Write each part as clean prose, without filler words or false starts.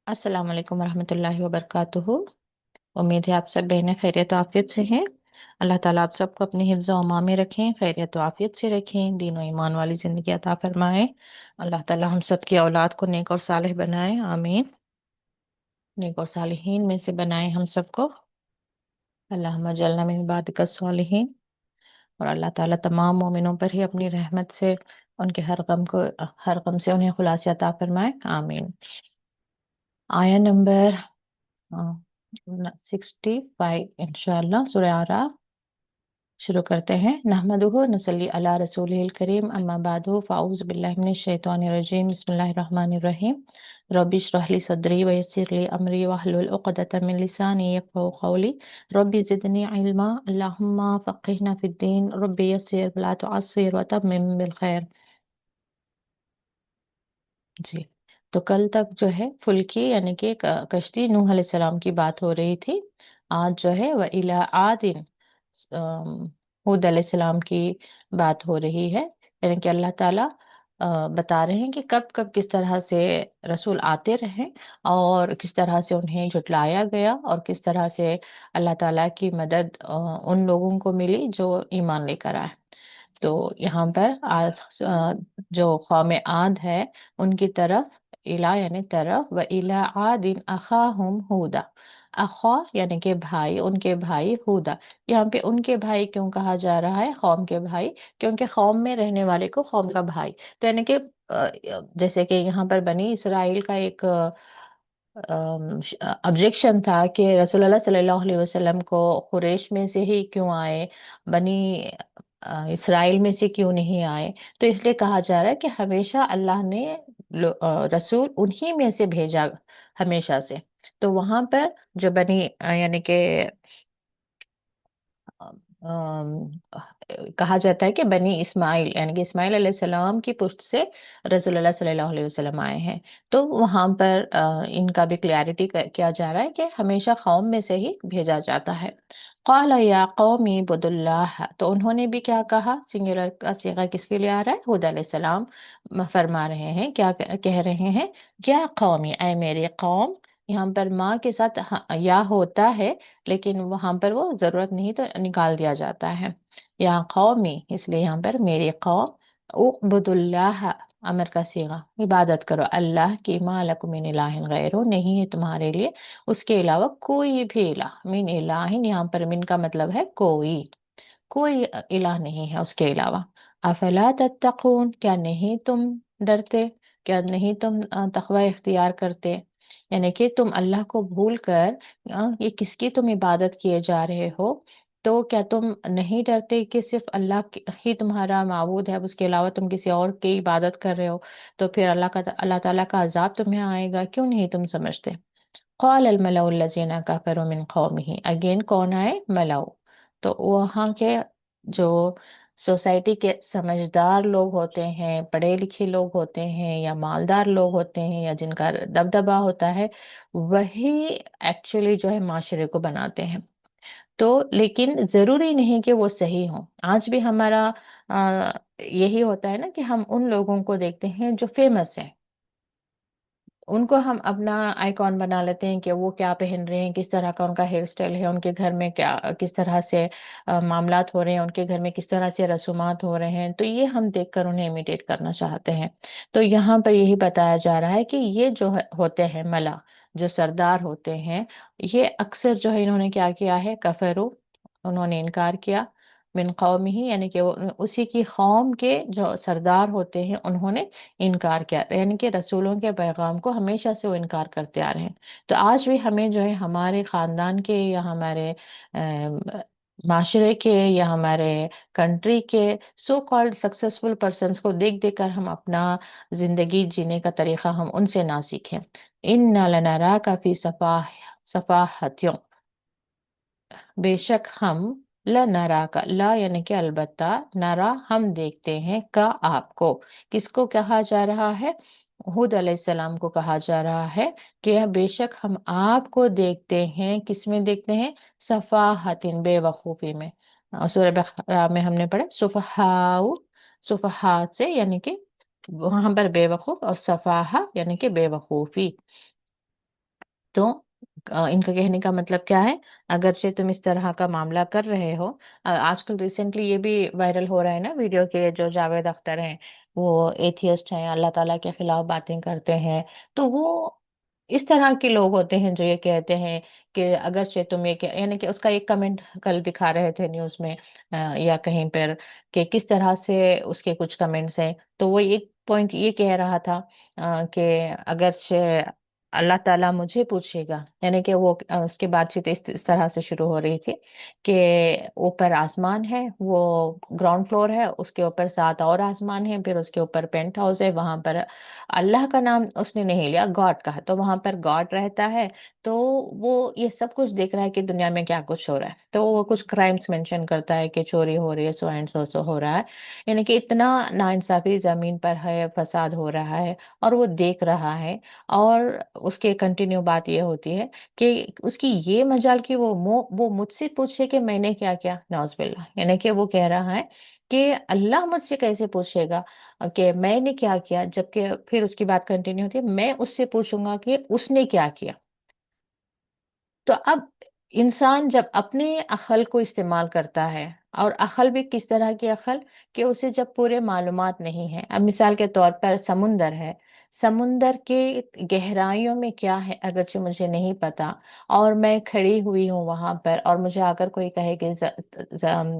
अस्सलाम वालेकुम रहमतुल्लाहि व बरकातुहू। उम्मीद है आप सब बहनें खैरियत और आफियत से हैं। अल्लाह ताला आप सबको अपनी हिफ्ज़ व अमान में रखें, खैरियत व आफियत से रखें, दीन व ईमान वाली ज़िंदगी अता फरमाएं। अल्लाह ताला हम सब की औलाद को नेक और सालिह बनाए, आमीन। नेक और सालिहीन में से बनाए हम सबको। अल्लाहुम्मा जल्लना मिन इबादिका सालिहीन। और अल्लाह ताला तमाम मोमिनों पर ही अपनी रहमत से उनके हर गम से उन्हें खुलासा अता फरमाए, आमीन। आया नंबर 65 इंशाअल्लाह, सूरह आराफ शुरू करते हैं। नहमदुहु व नसल्ली अला रसूलिल करीम, अम्मा बादु, फ़ाऊज़ु बिल्लाहि मिनश शैतानिर रजीम, बिस्मिल्लाहिर रहमानिर रहीम। रब्बि इश्रह ली सदरी व यस्सिर ली अमरी वहलुल उक़दतम मिन लिसानी यफ़क़हू क़ौली। रब्बि ज़िदनी इल्मा, अल्लाहुम्मा फ़क़्हिना फ़िद्दीन, रब्बि यस्सिर वला तुअस्सिर व तम्मिम बिल खैर। जी, तो कल तक जो है फुल्की यानी कि कश्ती नूह अलैहिस्सलाम की बात हो रही थी। आज जो है व इला आदिन हूद अलैहिस्सलाम की बात हो रही है। यानी कि अल्लाह ताला बता रहे हैं कि कब कब किस तरह से रसूल आते रहे और किस तरह से उन्हें झुटलाया गया और किस तरह से अल्लाह ताला की मदद उन लोगों को मिली जो ईमान लेकर आए। तो यहाँ पर जो कौम आद है उनकी तरफ इला यानी तरफ, व इला आदिन अखाहुम हूदा। अखा यानी कि भाई, उनके भाई हूदा। यहाँ पे उनके भाई क्यों कहा जा रहा है, कौम के भाई? क्योंकि कौम में रहने वाले को कौम का भाई, तो यानी कि जैसे कि यहाँ पर बनी इसराइल का एक ऑब्जेक्शन था कि रसूलुल्लाह सल्लल्लाहु अलैहि वसल्लम को कुरैश में से ही क्यों आए, बनी इसराइल में से क्यों नहीं आए। तो इसलिए कहा जा रहा है कि हमेशा अल्लाह ने रसूल उन्हीं में से भेजा, हमेशा से। तो वहां पर जो बनी यानी कि कहा जाता है कि बनी इस्माइल यानी कि इस्माइल अलैहिस्सलाम की पुष्ट से रसूलुल्लाह सल्लल्लाहु अलैहि वसल्लम आए हैं। तो वहां पर इनका भी क्लैरिटी किया जा रहा है कि हमेशा कौम में से ही भेजा जाता है। क़ाल या कौमी इब्दुल्लाह, तो उन्होंने भी क्या कहा, सिंगुलर का सीगा किसके लिए आ रहा है, हूद अलैहिस्सलाम फरमा रहे हैं, क्या कह रहे हैं, क्या कौमी, ऐ मेरी कौम। यहाँ पर माँ के साथ या होता है, लेकिन वहां पर वो जरूरत नहीं तो निकाल दिया जाता है। या कौमी, इसलिए यहाँ पर मेरी कौम, उअ्बुदुल्लाह, अमर का सीगा, इबादत करो अल्लाह की, मा लकुम मिन इलाहिन गैरो, नहीं है तुम्हारे लिए उसके अलावा कोई भी इलाह। मिन इलाहिन, यहाँ पर मिन का मतलब है कोई, कोई इलाह नहीं है उसके अलावा। अफला तत्तकून, क्या नहीं तुम डरते, क्या नहीं तुम तकवा इख्तियार करते। यानी कि तुम अल्लाह को भूल कर ये किसकी तुम इबादत किए जा रहे हो, तो क्या तुम नहीं डरते कि सिर्फ ही तुम्हारा माबूद है, उसके अलावा तुम किसी और की इबादत कर रहे हो, तो फिर अल्लाह ताला का अजाब तुम्हें आएगा, क्यों नहीं तुम समझते। क़ाल अल मलउ लज़ीना कफ़रू मिन क़ौमिही, अगेन कौन आए, मलउ। तो वहाँ के जो सोसाइटी के समझदार लोग होते हैं, पढ़े लिखे लोग होते हैं, या मालदार लोग होते हैं, या जिनका दबदबा होता है, वही एक्चुअली जो है माशरे को बनाते हैं। तो लेकिन जरूरी नहीं कि वो सही हो। आज भी हमारा यही होता है ना कि हम उन लोगों को देखते हैं जो फेमस हैं, उनको हम अपना आइकॉन बना लेते हैं कि वो क्या पहन रहे हैं, किस तरह का उनका हेयर स्टाइल है, उनके घर में क्या किस तरह से मामलात हो रहे हैं, उनके घर में किस तरह से रसूमात हो रहे हैं, तो ये हम देखकर उन्हें इमिटेट करना चाहते हैं। तो यहाँ पर यही बताया जा रहा है कि ये जो होते हैं मला, जो सरदार होते हैं, ये अक्सर जो है इन्होंने क्या किया है, कफरू, उन्होंने इनकार किया, मिन कौम ही, यानी कि वो उसी की कौम के जो सरदार होते हैं उन्होंने इनकार किया, यानी कि रसूलों के पैगाम को हमेशा से वो इनकार करते आ रहे हैं। तो आज भी हमें जो है हमारे खानदान के या हमारे माशरे के या हमारे कंट्री के सो कॉल्ड सक्सेसफुल पर्सन्स को देख देख कर हम अपना जिंदगी जीने का तरीका हम उनसे ना सीखें। इन्ना लनरा का फी सफाहत्यों, बेशक हम, ला नरा का, ला यानी कि अलबत्ता, नरा हम देखते हैं, का आपको, किसको कहा जा रहा है, हूद अलैहिस्सलाम को कहा जा रहा है कि बेशक हम आपको देखते हैं, किसमें देखते हैं, सफाहतिन, बेवकूफी में। सूरह बकरा में हमने पढ़ा सुफहाउ, सुफहात से यानी कि वहां पर बेवकूफ, और सफाहा यानी कि बेवकूफी। तो इनका कहने का मतलब क्या है, अगरचे तुम इस तरह का मामला कर रहे हो, आजकल रिसेंटली ये भी वायरल हो रहा है ना वीडियो के, जो जावेद अख्तर हैं वो एथियस्ट हैं, अल्लाह ताला के खिलाफ बातें करते हैं। तो वो इस तरह के लोग होते हैं जो ये कहते हैं कि अगरचे तुम ये यानी कि उसका एक कमेंट कल दिखा रहे थे न्यूज़ में या कहीं पर, कि किस तरह से उसके कुछ कमेंट्स हैं। तो वो एक पॉइंट ये कह रहा था कि अगरचे अल्लाह ताला मुझे पूछेगा, यानी कि वो उसकी बातचीत इस तरह से शुरू हो रही थी कि ऊपर आसमान है, वो ग्राउंड फ्लोर है, उसके ऊपर 7 और आसमान है, फिर उसके ऊपर पेंट हाउस है, वहां पर अल्लाह का नाम उसने नहीं लिया, गॉड का, तो वहां पर गॉड रहता है। तो वो ये सब कुछ देख रहा है कि दुनिया में क्या कुछ हो रहा है, तो वो कुछ क्राइम्स मेंशन करता है कि चोरी हो रही है, सो एंड सो हो रहा है, यानी कि इतना नाइंसाफी जमीन पर है, फसाद हो रहा है, और वो देख रहा है। और उसके कंटिन्यू बात ये होती है कि उसकी ये मजाल कि वो मुझसे पूछे कि मैंने क्या किया, नौज़बिल्ला, यानी कि वो कह रहा है कि अल्लाह मुझसे कैसे पूछेगा कि मैंने क्या किया, जबकि फिर उसकी बात कंटिन्यू होती है, मैं उससे पूछूंगा कि उसने क्या किया। तो अब इंसान जब अपने अक्ल को इस्तेमाल करता है, और अक्ल भी किस तरह की अक्ल, कि उसे जब पूरे मालूमात नहीं है, अब मिसाल के तौर पर समुंदर है, समुंदर के गहराइयों में क्या है अगरचे मुझे नहीं पता, और मैं खड़ी हुई हूँ वहां पर, और मुझे आकर कोई कहे कि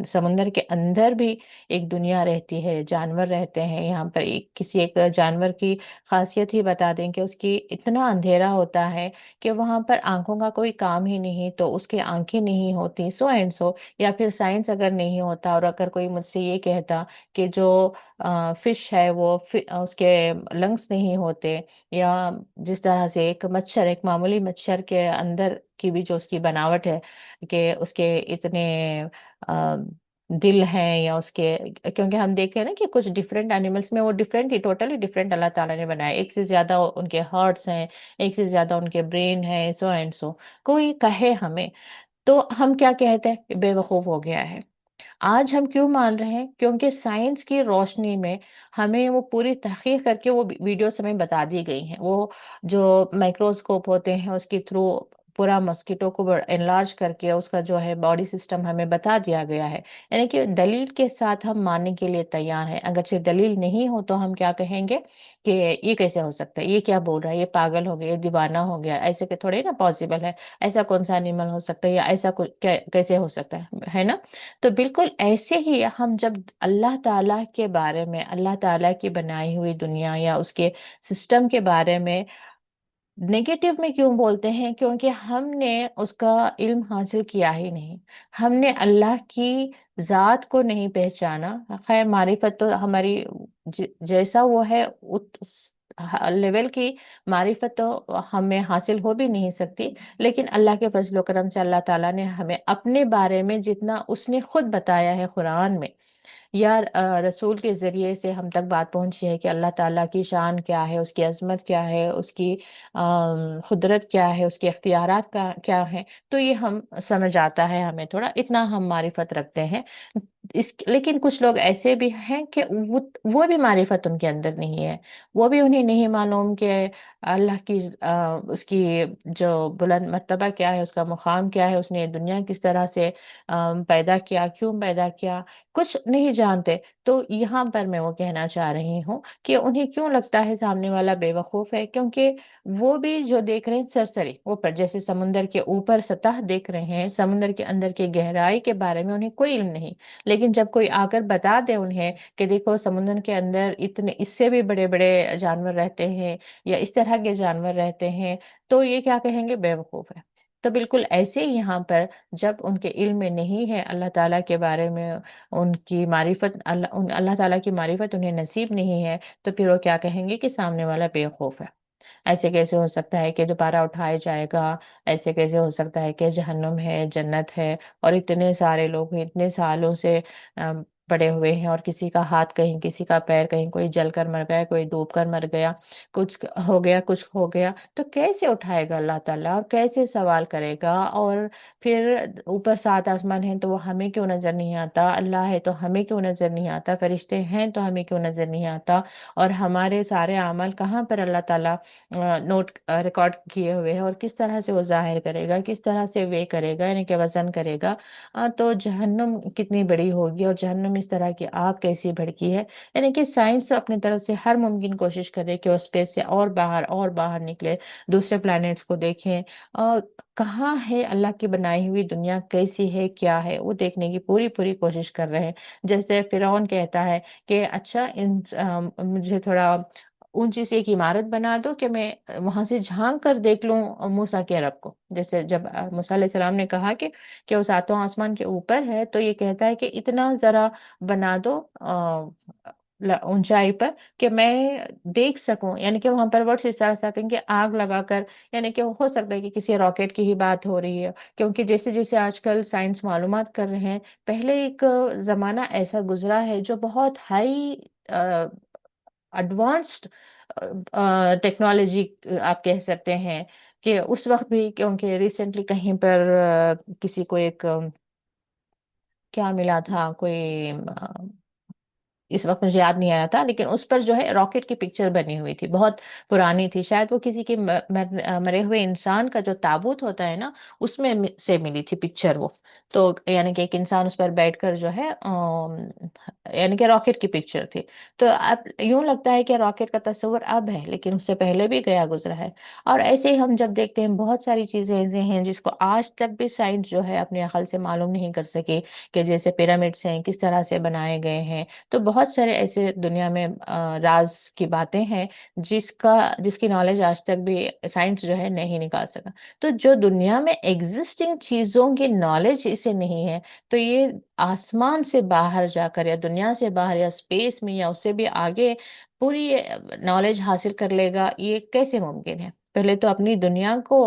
समुंदर के अंदर भी एक दुनिया रहती है, जानवर रहते हैं यहाँ पर, किसी एक जानवर की खासियत ही बता दें कि उसकी इतना अंधेरा होता है कि वहां पर आंखों का कोई काम ही नहीं, तो उसकी आंखें नहीं होती, सो एंड सो, या फिर साइंस अगर नहीं होता, और अगर कोई मुझसे ये कहता कि जो फिश है वो उसके लंग्स नहीं होते, या जिस तरह से एक मच्छर, एक मामूली मच्छर के अंदर की भी जो उसकी बनावट है, कि उसके इतने अ, दिल हैं, या उसके, क्योंकि हम देखे हैं ना कि कुछ डिफरेंट एनिमल्स में वो डिफरेंट ही, टोटली डिफरेंट अल्लाह ताला ने बनाया, एक से ज्यादा उनके हार्ट्स हैं, एक से ज्यादा उनके ब्रेन है, सो एंड सो। कोई कहे हमें, तो हम क्या कहते हैं कि बेवकूफ हो गया है। आज हम क्यों मान रहे हैं, क्योंकि साइंस की रोशनी में हमें वो पूरी तहकीक करके वो वीडियोस हमें बता दी गई हैं, वो जो माइक्रोस्कोप होते हैं उसके थ्रू पूरा मस्कीटो को एनलार्ज करके उसका जो है बॉडी सिस्टम हमें बता दिया गया है, यानी कि दलील के साथ हम मानने के लिए तैयार हैं। अगर से दलील नहीं हो तो हम क्या कहेंगे कि ये कैसे हो सकता है, ये क्या बोल रहा है, ये पागल हो गया, ये दीवाना हो गया, ऐसे के थोड़े ना पॉसिबल है, ऐसा कौन सा एनिमल हो सकता है, या ऐसा कुछ कैसे हो सकता है ना। तो बिल्कुल ऐसे ही हम जब अल्लाह ताला के बारे में, अल्लाह ताला की बनाई हुई दुनिया या उसके सिस्टम के बारे में नेगेटिव में क्यों बोलते हैं, क्योंकि हमने उसका इल्म हासिल किया ही नहीं, हमने अल्लाह की जात को नहीं पहचाना। खैर मारिफत तो हमारी जैसा वो है उस लेवल की मारिफत तो हमें हासिल हो भी नहीं सकती, लेकिन अल्लाह के फजल करम से अल्लाह ताला ने हमें अपने बारे में जितना उसने खुद बताया है कुरान में, या रसूल के जरिए से हम तक बात पहुंची है कि अल्लाह ताला की शान क्या है, उसकी अजमत क्या है, उसकी कुदरत क्या है, उसके अख्तियारात का क्या है, तो ये हम समझ आता है, हमें थोड़ा इतना हम मारिफत रखते हैं। लेकिन कुछ लोग ऐसे भी हैं कि वो भी मारिफत उनके अंदर नहीं है, वो भी उन्हें नहीं मालूम कि अल्लाह की उसकी जो बुलंद मर्तबा क्या है, उसका मुकाम क्या है, उसने दुनिया किस तरह से पैदा किया, क्यों पैदा किया, कुछ नहीं जानते। तो यहाँ पर मैं वो कहना चाह रही हूँ कि उन्हें क्यों लगता है सामने वाला बेवकूफ है, क्योंकि वो भी जो देख रहे हैं सरसरी ऊपर, जैसे समुंदर के ऊपर सतह देख रहे हैं, समुंदर के अंदर की गहराई के बारे में उन्हें कोई इल्म नहीं। लेकिन जब कोई आकर बता दे उन्हें कि देखो समुद्र के अंदर इतने इससे भी बड़े बड़े जानवर रहते हैं, या इस तरह के जानवर रहते हैं, तो ये क्या कहेंगे, बेवकूफ है। तो बिल्कुल ऐसे ही यहाँ पर जब उनके इल्म में नहीं है अल्लाह ताला के बारे में, उनकी मारिफत अल्लाह ताला की मारिफत उन्हें नसीब नहीं है, तो फिर वो क्या कहेंगे कि सामने वाला बेवकूफ है। ऐसे कैसे हो सकता है कि दोबारा उठाया जाएगा, ऐसे कैसे हो सकता है कि जहन्नुम है, जन्नत है, और इतने सारे लोग हैं, इतने सालों से पड़े हुए हैं, और किसी का हाथ कहीं, किसी का पैर कहीं, कोई जल कर मर गया, कोई डूब कर मर गया, कुछ हो गया, कुछ हो गया, तो कैसे उठाएगा अल्लाह ताला, और कैसे सवाल करेगा? और फिर ऊपर सात आसमान है तो वो हमें क्यों नजर नहीं आता? अल्लाह है तो हमें क्यों नजर नहीं आता? फरिश्ते हैं तो हमें क्यों नजर नहीं आता? और हमारे सारे अमल कहाँ पर अल्लाह ताला नोट रिकॉर्ड किए हुए हैं, और किस तरह से वो जाहिर करेगा, किस तरह से वे करेगा, यानी कि वजन करेगा? तो जहन्नुम कितनी बड़ी होगी, और जहन्नुम इस तरह की आग कैसी भड़की है। यानी कि साइंस अपनी तरफ से हर मुमकिन कोशिश करे कि वो स्पेस से और बाहर निकले, दूसरे प्लैनेट्स को देखें, और कहाँ है अल्लाह की बनाई हुई दुनिया, कैसी है, क्या है, वो देखने की पूरी पूरी कोशिश कर रहे हैं। जैसे फिरौन कहता है कि अच्छा, मुझे थोड़ा ऊंची सी एक इमारत बना दो कि मैं वहां से झांक कर देख लूं मूसा के रब को। जैसे जब मूसा अलैहि सलाम ने कहा कि वो सातों आसमान के ऊपर है, तो ये कहता है कि इतना जरा बना दो ऊंचाई पर कि मैं देख सकूं, यानी कि वहां पर वर्ड्स इस तरह से आते हैं कि आग लगाकर, यानी कि हो सकता है कि किसी रॉकेट की ही बात हो रही है, क्योंकि जैसे जैसे आजकल साइंस मालूमात कर रहे हैं, पहले एक जमाना ऐसा गुजरा है जो बहुत हाई एडवांस्ड टेक्नोलॉजी आप कह सकते हैं, कि उस वक्त भी, क्योंकि रिसेंटली कहीं पर किसी को एक क्या मिला था, कोई इस वक्त मुझे याद नहीं आ रहा था, लेकिन उस पर जो है रॉकेट की पिक्चर बनी हुई थी, बहुत पुरानी थी, शायद वो किसी के मरे हुए इंसान का जो ताबूत होता है ना, उसमें से मिली थी पिक्चर वो। तो यानी कि एक इंसान उस पर बैठकर जो है यानी कि रॉकेट की पिक्चर थी। तो अब यूं लगता है कि रॉकेट का तस्वर अब है, लेकिन उससे पहले भी गया गुजरा है। और ऐसे ही हम जब देखते हैं, बहुत सारी चीजें ऐसे हैं जिसको आज तक भी साइंस जो है अपने अकल से मालूम नहीं कर सकी, कि जैसे पिरामिड्स हैं किस तरह से बनाए गए हैं। तो बहुत सारे ऐसे दुनिया में राज की बातें हैं जिसकी नॉलेज आज तक भी साइंस जो है नहीं निकाल सका। तो जो दुनिया में एग्जिस्टिंग चीजों की नॉलेज इसे नहीं है, तो ये आसमान से बाहर जाकर, या दुनिया से बाहर, या स्पेस में, या उससे भी आगे पूरी नॉलेज हासिल कर लेगा, ये कैसे मुमकिन है? पहले तो अपनी दुनिया को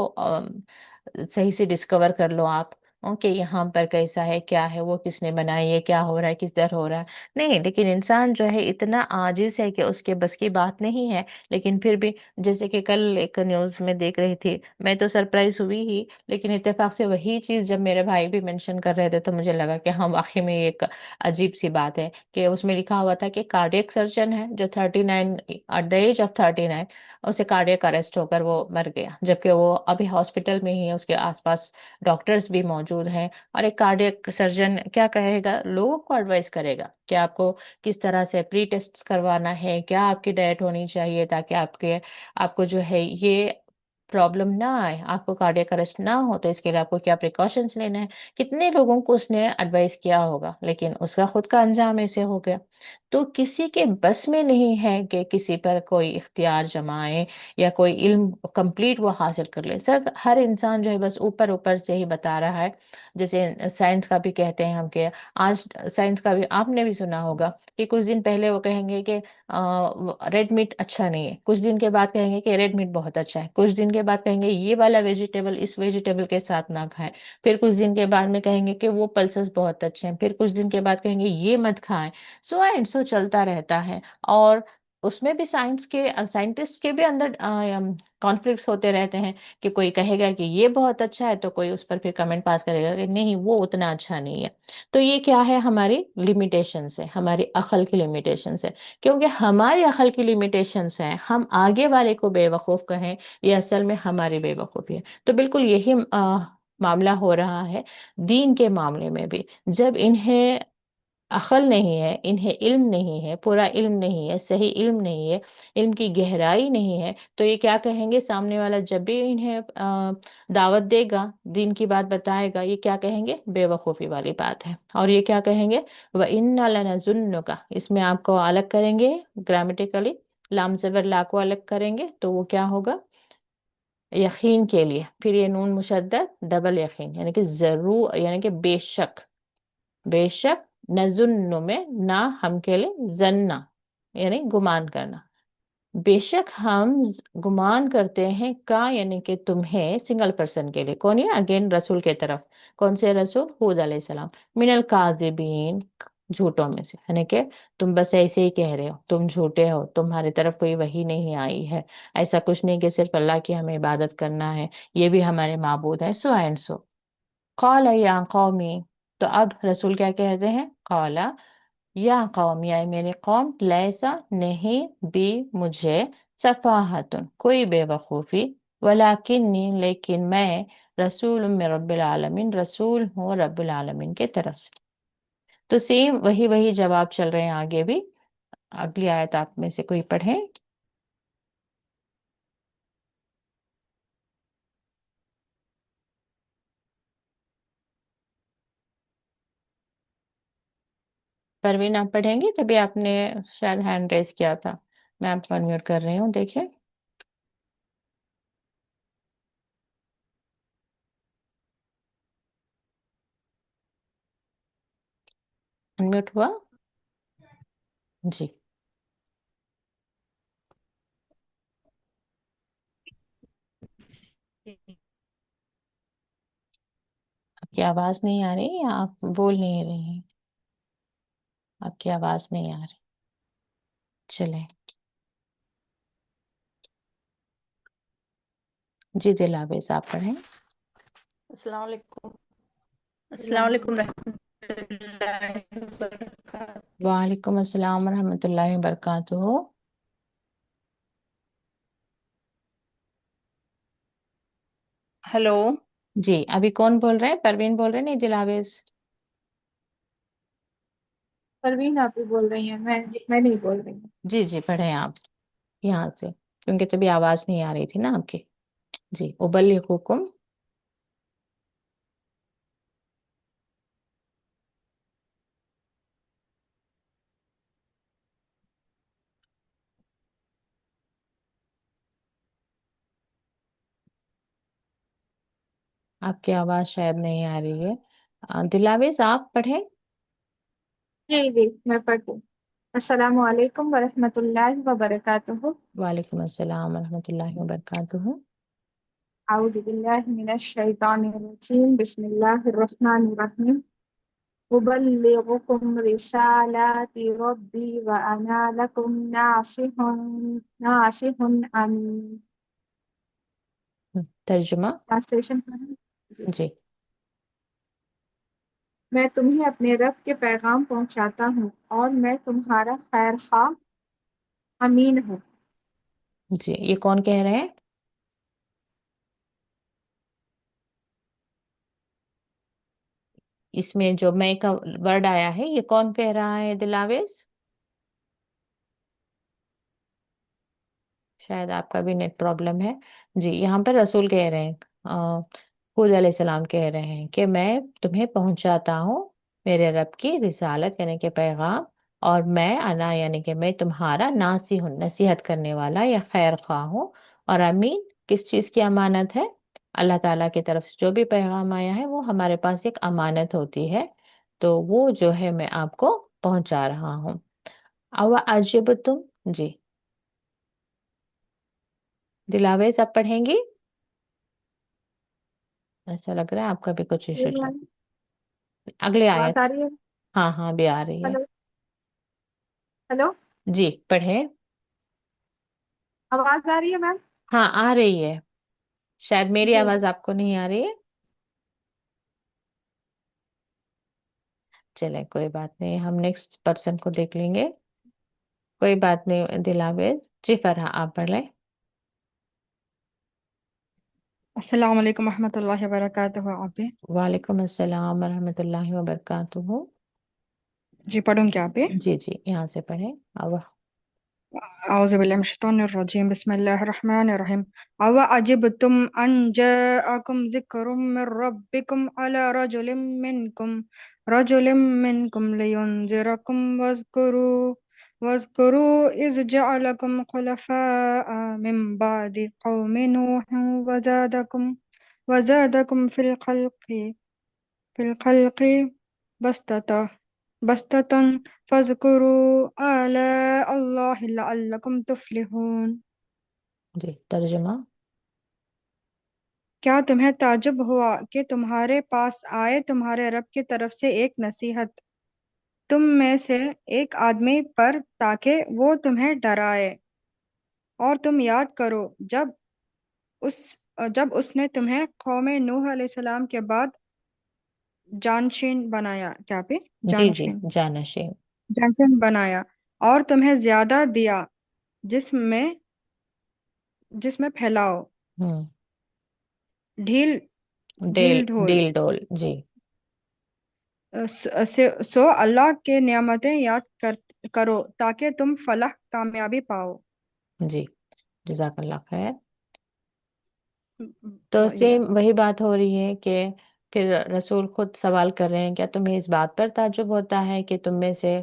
सही से डिस्कवर कर लो आप। ओके, यहाँ पर कैसा है, क्या है, वो किसने बनाई है, क्या हो रहा है, किस दर हो रहा है। नहीं, लेकिन इंसान जो है इतना आजिज है कि उसके बस की बात नहीं है। लेकिन फिर भी, जैसे कि कल एक न्यूज़ में देख रही थी, मैं तो सरप्राइज हुई ही, लेकिन इत्तेफाक से वही चीज़ जब मेरे भाई भी मेंशन कर रहे थे, तो मुझे लगा कि हाँ, वाकई में ये एक अजीब सी बात है। कि उसमें लिखा हुआ था कि कार्डियक सर्जन है जो 39, एट द एज ऑफ 39, उसे कार्डियक अरेस्ट होकर वो मर गया, जबकि वो अभी हॉस्पिटल में ही है, उसके आसपास डॉक्टर्स भी मौजूद हैं। और एक कार्डियक सर्जन क्या कहेगा, लोगों को एडवाइस करेगा कि आपको किस तरह से प्री टेस्ट करवाना है, क्या आपकी डाइट होनी चाहिए, ताकि आपको जो है ये प्रॉब्लम ना आए, आपको कार्डियक अरेस्ट ना हो, तो इसके लिए आपको क्या प्रिकॉशंस लेना है। कितने लोगों को उसने एडवाइस किया होगा, लेकिन उसका खुद का अंजाम ऐसे हो गया। तो किसी के बस में नहीं है कि किसी पर कोई इख्तियार जमाए, या कोई इल्म कंप्लीट वो हासिल कर ले। सब हर इंसान जो है बस ऊपर ऊपर से ही बता रहा है। जैसे साइंस का भी कहते हैं हम, कि आज साइंस का भी आपने भी सुना होगा कि कुछ दिन पहले वो कहेंगे कि रेड मीट अच्छा नहीं है, कुछ दिन के बाद कहेंगे कि रेड मीट बहुत अच्छा है, कुछ दिन के बाद कहेंगे ये वाला वेजिटेबल इस वेजिटेबल के साथ ना खाएं, फिर कुछ दिन के बाद में कहेंगे कि वो पल्सेस बहुत अच्छे हैं, फिर कुछ दिन के बाद कहेंगे ये मत खाएं। सो एंड सो चलता रहता है। और उसमें भी साइंटिस्ट के भी अंदर कॉन्फ्लिक्ट्स होते रहते हैं, कि कोई कहेगा कि ये बहुत अच्छा है, तो कोई उस पर फिर कमेंट पास करेगा कि नहीं, वो उतना अच्छा नहीं है। तो ये क्या है, हमारी लिमिटेशंस है, हमारी अकल की लिमिटेशंस है। क्योंकि हमारी अकल की लिमिटेशंस हैं, हम आगे वाले को बेवकूफ़ कहें, ये असल में हमारी बेवकूफ़ी है। तो बिल्कुल यही मामला हो रहा है दीन के मामले में भी। जब इन्हें अकल नहीं है, इन्हें इल्म नहीं है, पूरा इल्म नहीं है, सही इल्म नहीं है, इल्म की गहराई नहीं है, तो ये क्या कहेंगे, सामने वाला जब भी इन्हें दावत देगा, दीन की बात बताएगा, ये क्या कहेंगे, बेवकूफ़ी वाली बात है। और ये क्या कहेंगे, व इन्ना लनज़ुन्नुका, इसमें आपको अलग करेंगे ग्रामेटिकली, लाम ज़बर ला को अलग करेंगे, तो वो क्या होगा, यकीन के लिए, फिर ये नून मुशद्दद डबल यकीन, यानी कि जरूर, यानी कि बेशक। बेशक, नजुन्नु में ना हम के लिए जन्ना, यानी गुमान करना। बेशक हम गुमान करते हैं का, यानी कि तुम्हें, सिंगल पर्सन के लिए, कौन है, अगेन रसूल के तरफ। कौन से रसूल, हूद अलैहिस्सलाम। मिनल काजिबीन, झूठों में से, यानी कि तुम बस ऐसे ही कह रहे हो, तुम झूठे हो, तुम्हारी तरफ कोई वही नहीं आई है, ऐसा कुछ नहीं कि सिर्फ अल्लाह की हमें इबादत करना है, ये भी हमारे माबूद है, सो एंड सो। कौला या कौमी, तो अब रसूल क्या कहते हैं, कौला या कौम, या मेरे कौम, लैसा नहीं, भी मुझे, सफाहतुन कोई बेवकूफ़ी, वलाकिन्नी लेकिन मैं, रसूल में रब्बिल आलमीन, रसूल हूँ रब्बिल आलमीन के तरफ से। तो सेम वही वही जवाब चल रहे हैं आगे भी। अगली आयत आप में से कोई पढ़े। परवीन आप पढ़ेंगी, तभी आपने शायद हैंड रेज किया था। मैं आपको अनम्यूट कर रही हूँ, देखिए। अनम्यूट हुआ जी। आपकी आवाज नहीं आ रही या आप बोल नहीं रही हैं? आपकी आवाज नहीं आ रही। चले जी, दिलावेज आप पढ़ें। अस्सलाम वालेकुम। अस्सलाम वालेकुम रहमतुल्लाहि व बरकातहू। वालेकुम अस्सलाम रहमतुल्लाहि व बरकातुहू। हेलो, जी, अभी कौन बोल रहे हैं, परवीन बोल रहे हैं, नहीं दिलावेज? परवीन आप ही बोल रही हैं, मैं नहीं बोल रही हूँ। जी जी, पढ़ें आप यहाँ से, क्योंकि तभी आवाज नहीं आ रही थी ना आपकी। जी, उबल्लिगुकुम। आपकी आवाज शायद नहीं आ रही है। दिलावेज आप पढ़ें। जी जी, मैं पढ़ती हूँ। अस्सलामु अलैकुम व रहमतुल्लाहि व बरकातहू। वालेकुम अस्सलाम रहमतुल्लाहि व बरकातुहू। अऊज़ु बिल्लाहि मिनश शैतानिर रजीम। बिस्मिल्लाहिर रहमानिर रहीम। उबल्लिगुकुम रिसालाति रब्बी व अना लकुम नासिहुन अमीन। तर्जुमा। ट्रांसलेशन करें? जी। जी मैं तुम्हें अपने रब के पैगाम पहुंचाता हूँ और मैं तुम्हारा खैर खा अमीन हूँ। जी, ये कौन कह रहे हैं? इसमें जो मैं का वर्ड आया है, ये कौन कह रहा है दिलावेज? शायद आपका भी नेट प्रॉब्लम है। जी, यहाँ पर रसूल कह रहे हैं, हुद अलैहिस्सलाम कह रहे हैं कि मैं तुम्हें पहुंचाता हूँ मेरे रब की रिसालत, यानी कि पैगाम, और मैं अना, यानी कि मैं तुम्हारा नासी हूँ, नसीहत करने वाला या खैर खा हूँ। और अमीन किस चीज़ की अमानत है? अल्लाह ताला की तरफ से जो भी पैगाम आया है वो हमारे पास एक अमानत होती है, तो वो जो है मैं आपको पहुंचा रहा हूँ। अव अजब तुम। जी, दिलावेज आप पढ़ेंगी? ऐसा लग रहा है आपका भी कुछ इशू चल। अगले आवाज आयत। आ रही है? हाँ हाँ, भी आ रही है। हेलो हेलो, जी पढ़े। आवाज आ रही है मैम? हाँ, आ रही है। शायद मेरी जी। आवाज आपको नहीं आ रही है। चले कोई बात नहीं, हम नेक्स्ट पर्सन को देख लेंगे। कोई बात नहीं दिलावेज। जी फरहा आप पढ़ लें। अस्सलाम वालेकुम रहमतुल्लाहि व बरकातहू। आप भी? वालेकुम अस्सलाम रहमतुल्लाहि व बरकातुहू। जी, पढ़ूं क्या? आप भी? जी जी, यहाँ से पढ़े। अब औज़ु बिल्लाहि मिनश शैतानिर रजीम। बिस्मिल्लाहिर रहमानिर रहीम। अव अजिबतुम अन जाअकुम ज़िक्रुम मिर रब्बिकुम अला रजुलिम मिनकुम लियुनज़िरकुम वज़्कुरू इज़ जअलकुम खुलफ़ाअ मिन बअदि क़ौमि नूह वज़ादकुम फिल खल्क़ि बस्ततन फ़ज़्कुरू आलाअ अल्लाहि लअल्लकुम तुफ़्लिहून। जी, तर्जुमा। क्या तुम्हें ताज्जुब हुआ कि तुम्हारे पास आए तुम्हारे रब की तरफ से एक नसीहत تم میں سے ایک آدمی پر تاکہ وہ تمہیں ڈرائے، اور تم یاد کرو اس جب اس نے تمہیں قوم نوح علیہ السلام کے بعد جانشین بنایا، کیا پہ جی جی، جانشین جانشین۔ جانشین بنایا، اور تمہیں زیادہ دیا جسم میں پھیلاؤ، ہوں، ڈھیل ڈیل، ڈھیل ڈھول، ڈیل ڈول، جی سو اللہ کے نعمتیں یاد کرو تاکہ تم فلاح کامیابی پاؤ۔ جی، جزاک اللہ خیر۔ تو یا سیم وہی بات ہو رہی ہے کہ پھر رسول خود سوال کر رہے ہیں، کیا تمہیں اس بات پر تعجب ہوتا ہے کہ تم میں سے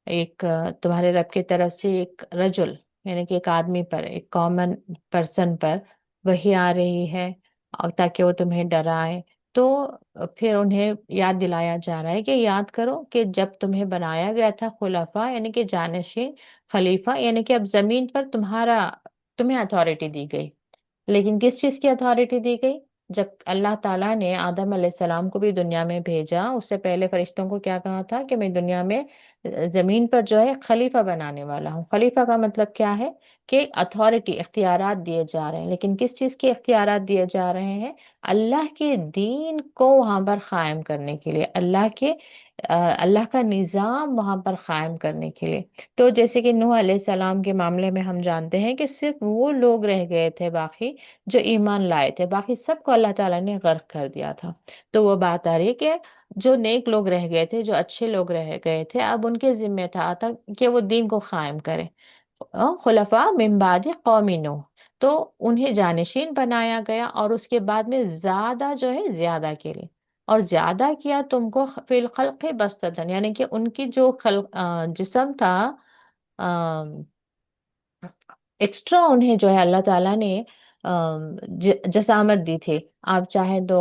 ایک تمہارے رب کی طرف سے ایک رجل، یعنی کہ ایک آدمی پر، ایک کامن پرسن پر وہی آ رہی ہے، اور تاکہ وہ تمہیں ڈرائے؟ تو پھر انہیں یاد دلایا جا رہا ہے کہ یاد کرو کہ جب تمہیں بنایا گیا تھا خلفاء، یعنی کہ جانشین، خلیفہ، یعنی کہ اب زمین پر تمہیں اتھارٹی دی گئی، لیکن کس چیز کی اتھارٹی دی گئی؟ جب اللہ تعالیٰ نے آدم علیہ السلام کو بھی دنیا میں بھیجا، اس سے پہلے فرشتوں کو کیا کہا تھا کہ میں دنیا میں زمین پر جو ہے خلیفہ بنانے والا ہوں۔ خلیفہ کا مطلب کیا ہے؟ کہ اتھارٹی، اختیارات دیے جا رہے ہیں، لیکن کس چیز کے اختیارات دیے جا رہے ہیں؟ اللہ کے دین کو وہاں پر قائم کرنے کے لیے، اللہ کا نظام وہاں پر قائم کرنے کے لیے۔ تو جیسے کہ نوح علیہ السلام کے معاملے میں ہم جانتے ہیں کہ صرف وہ لوگ رہ گئے تھے باقی جو ایمان لائے تھے، باقی سب کو اللہ تعالیٰ نے غرق کر دیا تھا۔ تو وہ بات آ رہی ہے کہ جو نیک لوگ رہ گئے تھے، جو اچھے لوگ رہ گئے تھے، اب ان کے ذمہ تھا کہ وہ دین کو قائم کریں۔ خلفاء من بعد قوم نوح، تو انہیں جانشین بنایا گیا، اور اس کے بعد میں زیادہ جو ہے زیادہ کے لیے، اور زیادہ کیا تم کو فی الخلق بسطتاً، یعنی کہ ان کی جو جسم تھا، ایکسٹرا انہیں جو ہے اللہ تعالیٰ نے جسامت دی تھی۔ آپ چاہیں تو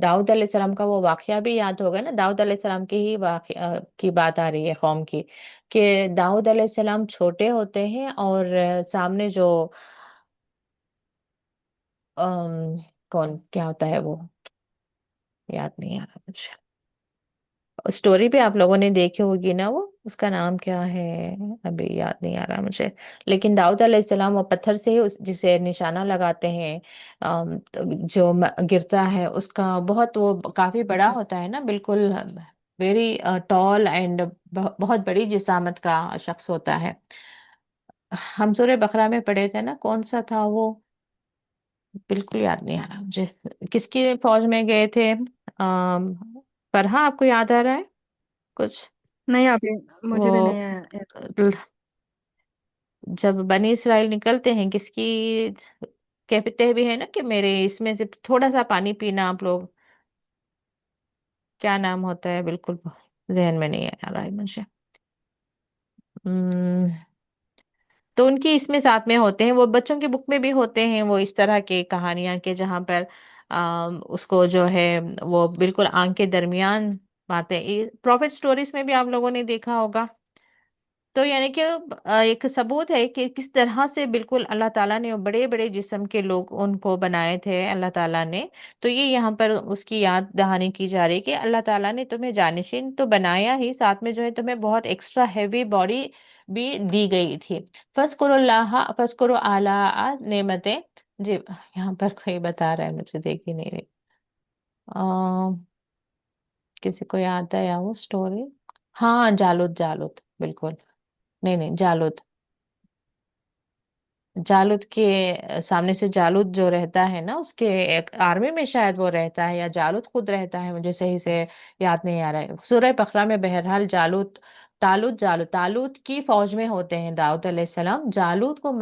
داؤد علیہ السلام کا وہ واقعہ بھی یاد ہوگا نا، داؤد علیہ السلام کی ہی واقعہ کی بات آ رہی ہے قوم کی، کہ داؤد علیہ السلام چھوٹے ہوتے ہیں، اور سامنے جو آم، کون کیا ہوتا ہے وہ، یاد نہیں آ رہا مجھے، اسٹوری بھی آپ لوگوں نے دیکھی ہوگی نا، وہ اس کا نام کیا ہے، ابھی یاد نہیں آ رہا مجھے، لیکن داؤد علیہ السلام وہ پتھر سے ہی جسے نشانہ لگاتے ہیں، جو گرتا ہے اس کا بہت، وہ کافی بڑا ہوتا ہے نا، بالکل ویری ٹال اینڈ بہت بڑی جسامت کا شخص ہوتا ہے۔ ہم سورہ بقرہ میں پڑھے تھے نا، کون سا تھا وہ، بالکل یاد نہیں آ رہا مجھے، کس کی فوج میں گئے تھے؟ فرحا، آپ کو یاد آ رہا ہے کچھ؟ نہیں ابھی مجھے بھی وہ نہیں ہے۔ جب بنی اسرائیل نکلتے ہیں، کس کی کہتے بھی ہے نا کہ میرے اس میں سے تھوڑا سا پانی پینا آپ لوگ، کیا نام ہوتا ہے، بالکل ذہن میں نہیں آ رہا ہے مجھے۔ ام، تو ان کی اس میں ساتھ میں ہوتے ہیں، وہ بچوں کی بک میں بھی ہوتے ہیں وہ اس طرح کی کہانیاں، کہ جہاں پر اس کو جو ہے وہ بالکل آنکھ کے درمیان باتیں، پروفٹ سٹوریز میں بھی آپ لوگوں نے دیکھا ہوگا۔ تو یعنی کہ ایک ثبوت ہے کہ کس طرح سے بالکل اللہ تعالیٰ نے بڑے بڑے جسم کے لوگ ان کو بنائے تھے اللہ تعالیٰ نے۔ تو یہ یہاں پر اس کی یاد دہانی کی جا رہی ہے کہ اللہ تعالیٰ نے تمہیں جانشین تو بنایا ہی، ساتھ میں جو ہے تمہیں بہت ایکسٹرا ہیوی باڈی بھی دی گئی تھی۔ فَاذْكُرُوا آلاء نعمتیں، جی یہاں پر کوئی بتا رہا ہے، مجھے دیکھ ہی نہیں رہی، کسی کو یاد ہے یا وہ سٹوری؟ ہاں، جالوت، جالوت بالکل، نہیں نہیں، جالوت، جالوت کے سامنے سے جالوت جو رہتا ہے نا، اس کے ایک آرمی میں شاید وہ رہتا ہے، یا جالوت خود رہتا ہے، مجھے صحیح سے یاد نہیں آ رہا ہے۔ سورہ بقرہ میں بہرحال تالوت کی فوج میں ہوتے ہیں داؤد علیہ السلام، جالوت کو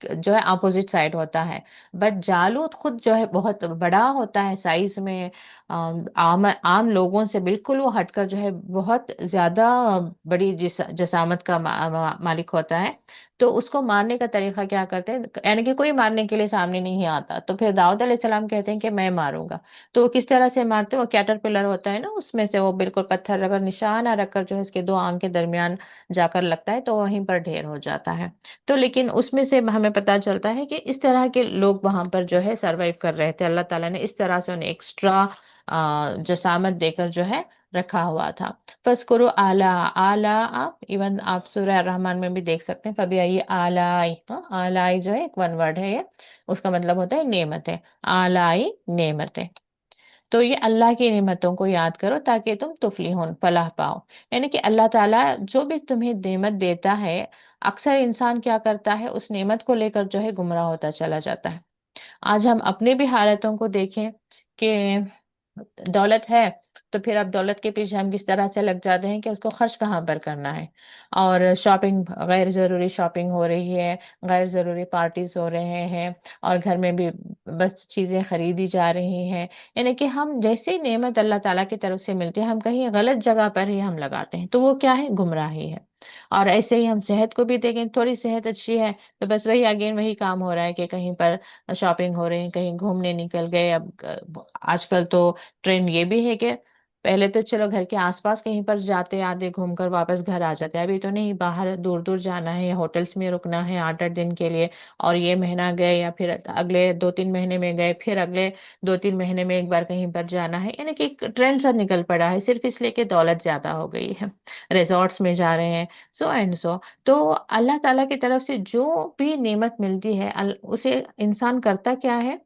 جو ہے اپوزٹ سائڈ ہوتا ہے، بٹ جالوت خود جو ہے بہت بڑا ہوتا ہے سائز میں، عام لوگوں سے بالکل وہ ہٹ کر جو ہے بہت زیادہ بڑی جسامت کا مالک ہوتا ہے۔ تو اس کو مارنے کا طریقہ کیا کرتے ہیں، یعنی کہ کوئی مارنے کے لیے سامنے نہیں آتا، تو پھر داؤد علیہ السلام کہتے ہیں کہ میں ماروں گا۔ تو وہ کس طرح سے مارتے ہیں، وہ کیٹر پلر ہوتا ہے نا، اس میں سے وہ بالکل پتھر اگر نشانہ رکھ کر جو ہے اس کے دو آنکھ کے درمیان جا کر لگتا ہے تو وہیں پر ڈھیر ہو جاتا ہے۔ تو لیکن اس میں سے ہمیں پتہ چلتا ہے کہ اس طرح کے لوگ وہاں پر جو ہے سروائیو کر رہے تھے، اللہ تعالیٰ نے اس طرح سے انہیں ایکسٹرا جسامت دے کر جو ہے رکھا ہوا تھا۔ فَاذْكُرُوا آلَاءَ، ایون آپ سورہ الرحمن میں بھی دیکھ سکتے ہیں، فَبِأَيِّ آلائی، آلائی جو ہے ایک ون ورڈ ہے، یہ اس کا مطلب ہوتا ہے نعمتیں، آلائی نعمتیں۔ تو یہ اللہ کی نعمتوں کو یاد کرو تاکہ تم تفلیحون، فلاح پاؤ۔ یعنی کہ اللہ تعالیٰ جو بھی تمہیں نعمت دیتا ہے، اکثر انسان کیا کرتا ہے، اس نعمت کو لے کر جو ہے گمراہ ہوتا چلا جاتا ہے۔ آج ہم اپنے بھی حالتوں کو دیکھیں کہ دولت ہے تو پھر اب دولت کے پیچھے ہم کس طرح سے لگ جاتے ہیں کہ اس کو خرچ کہاں پر کرنا ہے، اور شاپنگ، غیر ضروری شاپنگ ہو رہی ہے، غیر ضروری پارٹیز ہو رہے ہیں، اور گھر میں بھی بس چیزیں خریدی جا رہی ہیں۔ یعنی کہ ہم جیسے نعمت اللہ تعالیٰ کی طرف سے ملتی ہے، ہم کہیں غلط جگہ پر ہی ہم لگاتے ہیں، تو وہ کیا ہے، گمراہی ہے۔ اور ایسے ہی ہم صحت کو بھی دیکھیں، تھوڑی صحت اچھی ہے تو بس وہی اگین وہی کام ہو رہا ہے کہ کہیں پر شاپنگ ہو رہی ہے، کہیں گھومنے نکل گئے۔ اب آج کل تو ٹرینڈ یہ بھی ہے کہ پہلے تو چلو گھر کے آس پاس کہیں پر جاتے آتے گھوم کر واپس گھر آ جاتے، ابھی تو نہیں، باہر دور دور جانا ہے، ہوٹلس میں رکنا ہے 8 8 دن کے لیے، اور یہ مہینہ گئے یا پھر اگلے 2 3 مہینے میں گئے، پھر اگلے 2 3 مہینے میں ایک بار کہیں پر جانا ہے۔ یعنی کہ ایک ٹرینڈ سا نکل پڑا ہے، صرف اس لیے کہ دولت زیادہ ہو گئی ہے، ریزورٹس میں جا رہے ہیں، سو اینڈ سو۔ تو اللہ تعالیٰ کی طرف سے جو بھی نعمت ملتی ہے، اسے انسان کرتا کیا ہے،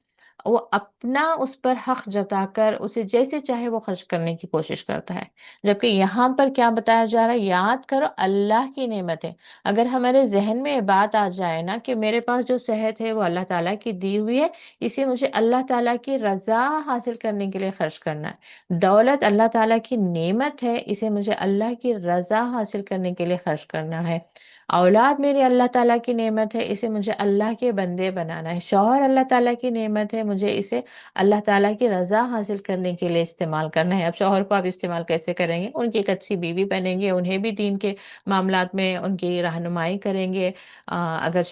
وہ اپنا اس پر حق جتا کر اسے جیسے چاہے وہ خرچ کرنے کی کوشش کرتا ہے۔ جبکہ یہاں پر کیا بتایا جا رہا ہے، یاد کرو اللہ کی نعمتیں۔ اگر ہمارے ذہن میں یہ بات آ جائے نا کہ میرے پاس جو صحت ہے وہ اللہ تعالیٰ کی دی ہوئی ہے، اسے مجھے اللہ تعالیٰ کی رضا حاصل کرنے کے لیے خرچ کرنا ہے، دولت اللہ تعالیٰ کی نعمت ہے، اسے مجھے اللہ کی رضا حاصل کرنے کے لیے خرچ کرنا ہے، اولاد میری اللہ تعالیٰ کی نعمت ہے، اسے مجھے اللہ کے بندے بنانا ہے، شوہر اللہ تعالیٰ کی نعمت ہے، مجھے اسے اللہ تعالیٰ کی رضا حاصل کرنے کے لیے استعمال کرنا ہے۔ اب شوہر کو آپ استعمال کیسے کریں گے، ان کی ایک اچھی بیوی بنیں گے، انہیں بھی دین کے معاملات میں ان کی رہنمائی کریں گے، اگر